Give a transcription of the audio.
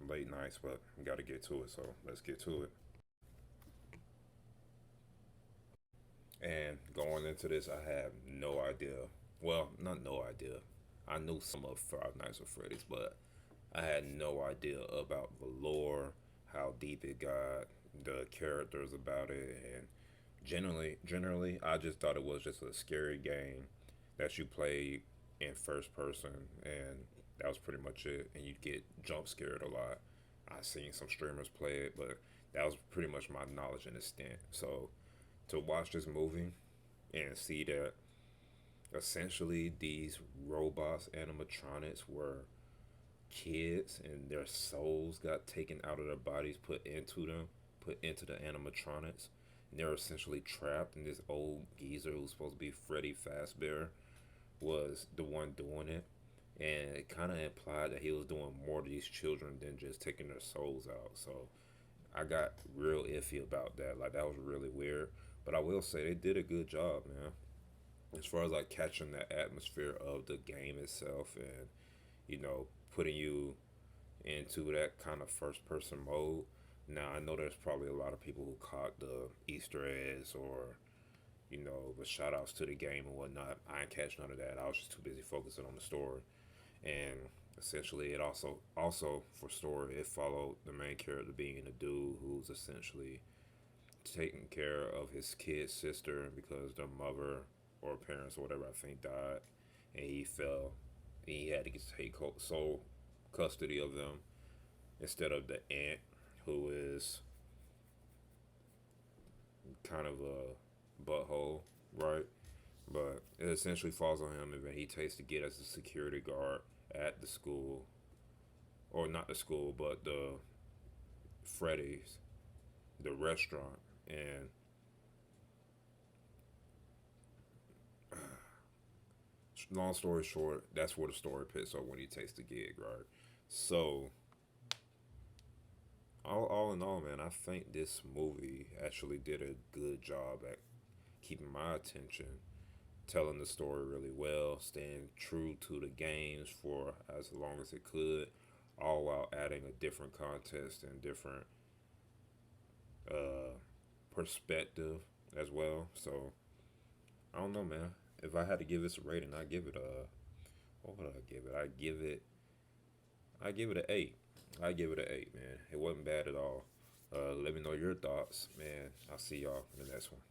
late nights, but we got to get to it. So let's get to it. And going into this, I have no idea. Well, not no idea. I knew some of Five Nights at Freddy's, but I had no idea about the lore, how deep it got, the characters about it, and generally, I just thought it was just a scary game that you played in first person, and that was pretty much it. And you'd get jump scared a lot. I seen some streamers play it, but that was pretty much my knowledge and extent. So to watch this movie and see that essentially these robots animatronics were kids and their souls got taken out of their bodies, put into the animatronics, and they're essentially trapped. And this old geezer who's supposed to be Freddy Fazbear was the one doing it, and it kind of implied that he was doing more to these children than just taking their souls out. So I got real iffy about that. Like that was really weird. But I will say they did a good job, man. As far as like catching the atmosphere of the game itself, and putting you into that kind of first person mode. Now I know there's probably a lot of people who caught the Easter eggs or the shout outs to the game and whatnot. I ain't catch none of that. I was just too busy focusing on the story. And essentially it also for story it followed the main character being a dude who's essentially taking care of his kid's sister because their mother or parents or whatever I think died, and he fell. And he had to take sole custody of them instead of the aunt, who is kind of a butthole, right? But it essentially falls on him, and then he takes to get as a security guard at the school, or not the school, but the Freddy's, the restaurant, and long story short, that's where the story picks up when he takes the gig, right? So, all in all, man, I think this movie actually did a good job at keeping my attention, telling the story really well, staying true to the games for as long as it could, all while adding a different context and different uh, perspective as well. So, I don't know, man. If I had to give this a rating, I'd give it a what would I give it? I give it an eight. I give it an eight, man. It wasn't bad at all. Let me know your thoughts, man. I'll see y'all in the next one.